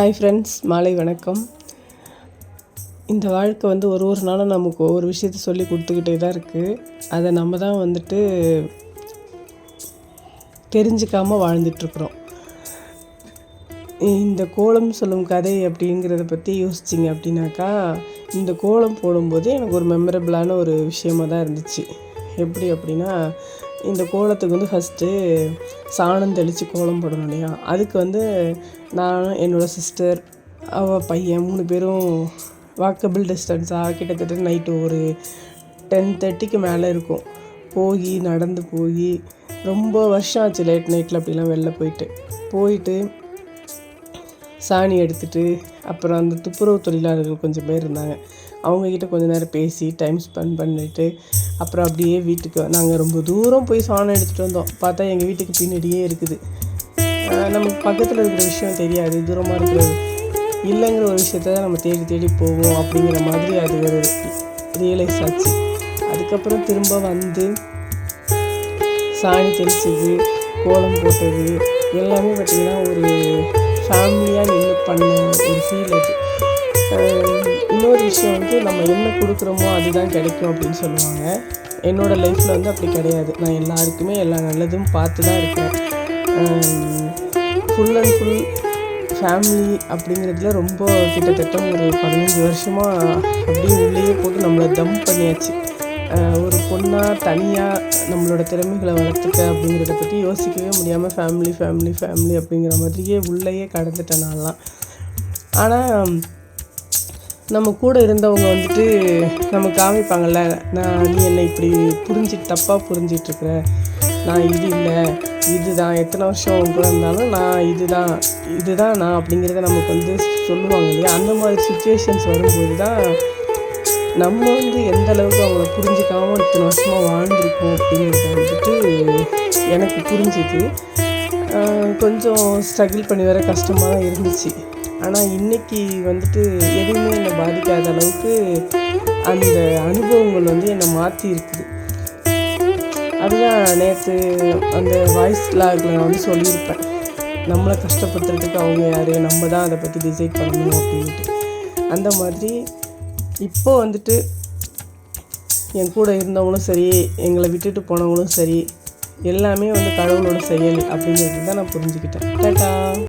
Hi friends, மாலை வணக்கம். இந்த வாழ்க்கை ஒரு ஒரு நாளும் நமக்கு ஒவ்வொரு விஷயத்த சொல்லி கொடுத்துக்கிட்டே தான் இருக்குது. அதை நம்ம தான் தெரிஞ்சிக்காமல் வாழ்ந்துட்டுருக்குறோம். இந்த கோலம் சொல்லும் கதை அப்படிங்கிறத பற்றி யோசிச்சிங்க அப்படின்னாக்கா, இந்த கோலம் போடும்போது எனக்கு ஒரு மெமரபிளான ஒரு விஷயமாக தான் இருந்துச்சு. எப்படி அப்படின்னா, இந்த கோலத்துக்கு ஃபஸ்ட்டு சாணம் தெளித்து கோலம் போடணும் இல்லையா? அதுக்கு நான், என்னோடய சிஸ்டர், அவள் பையன் 3 பேரும் வாக்கபிள் டிஸ்டன்ஸாக கிட்டத்தட்ட நைட்டு ஒரு 10:30க்கு மேலே இருக்கும். நடந்து போய் ரொம்ப வருஷம் ஆச்சு. லேட் நைட்டில் அப்படிலாம் வெளில போயிட்டு சாணி எடுத்துகிட்டு, அப்புறம் அந்த துப்புரவு தொழிலாளர்கள் கொஞ்சம் பேர் இருந்தாங்க. அவங்கக்கிட்ட கொஞ்சம் நேரம் பேசி டைம் ஸ்பெண்ட் பண்ணிவிட்டு, அப்புறம் அப்படியே வீட்டுக்கு நாங்கள் ரொம்ப தூரம் போய் சாணம் எடுத்துகிட்டு வந்தோம். பார்த்தா எங்கள் வீட்டுக்கு பின்னாடியே இருக்குது. நமக்கு பக்கத்தில் இருக்கிற விஷயம் தெரியாது, தூரமாக இருக்கிறது இல்லைங்கிற ஒரு விஷயத்த தான் நம்ம தேடி தேடி போவோம். அப்படிங்கிற மாதிரி அது ஒரு ரியலைஸ் ஆச்சு. அதுக்கப்புறம் திரும்ப சாணி தெளிச்சது, கோலம் போட்டது எல்லாமே பார்த்திங்கன்னா ஒரு ஃபேமிலியாக நின்று பண்ண ஒரு ஃபீல் அது. இன்னொரு விஷயம் நம்ம என்ன கொடுக்குறோமோ அதுதான் கிடைக்கும் அப்படின்னு சொல்லுவாங்க. என்னோடய லைஃப்பில் அப்படி கிடையாது. நான் எல்லாருக்குமே எல்லா நல்லதும் பார்த்து தான் இருக்கேன். ஃபுல் அண்ட் ஃபுல் ஃபேமிலி அப்படிங்கிறதுல ரொம்ப கிட்டத்தட்ட ஒரு 15 வருஷமாக அப்படியே உள்ளேயே போட்டு நம்மளை தம் பண்ணியாச்சு. ஒரு பொண்ணாக தனியாக நம்மளோட திறமைகளை வளர்த்துக்க அப்படிங்கிறத பற்றி யோசிக்கவே முடியாமல் ஃபேமிலி ஃபேமிலி ஃபேமிலி அப்படிங்கிற மாதிரியே உள்ளேயே கடந்துட்டேன் நான்லாம். ஆனால் நம்ம கூட இருந்தவங்க நம்ம காமிப்பாங்கள்ல, நீ என்னை இப்படி தப்பாக புரிஞ்சிட்ருக்குற, நான் இது இல்லை இதுதான், எத்தனை வருஷம் கூட இருந்தாலும் நான் இதுதான் நான் அப்படிங்கிறத நமக்கு சொல்லுவாங்க இல்லையா? அந்த மாதிரி சுச்சுவேஷன்ஸ் வரும்போது தான் நம்ம எந்த அளவுக்கு அவங்கள புரிஞ்சிக்காமல் இத்தனை வருஷமாக வாழ்ந்துருக்கோம் அப்படிங்கிறது எனக்கு புரிஞ்சுது. கொஞ்சம் ஸ்ட்ரகிள் பண்ணி வர கஷ்டமாக தான் இருந்துச்சு. ஆனால் இன்றைக்கி எதுவுமே என்னை பாதிக்காத அளவுக்கு அந்த அனுபவங்கள் என்னை மாற்றி இருக்குது. அதுதான் நேற்று அந்த வாய்ஸ் லாகில் நான் சொல்லியிருப்பேன். நம்மளை கஷ்டப்படுத்துறதுக்கு அவங்க யார், நம்ம தான் அதை பற்றி டிசைட் பண்ணணும் அப்படின்ட்டு. அந்த மாதிரி இப்போ என் கூட இருந்தவங்களும் சரி, எங்களை விட்டுட்டு போனவங்களும் சரி, எல்லாமே கடவுளோட செயல் அப்படிங்கிறது தான் நான் புரிஞ்சுக்கிட்டேன். டாட்டா.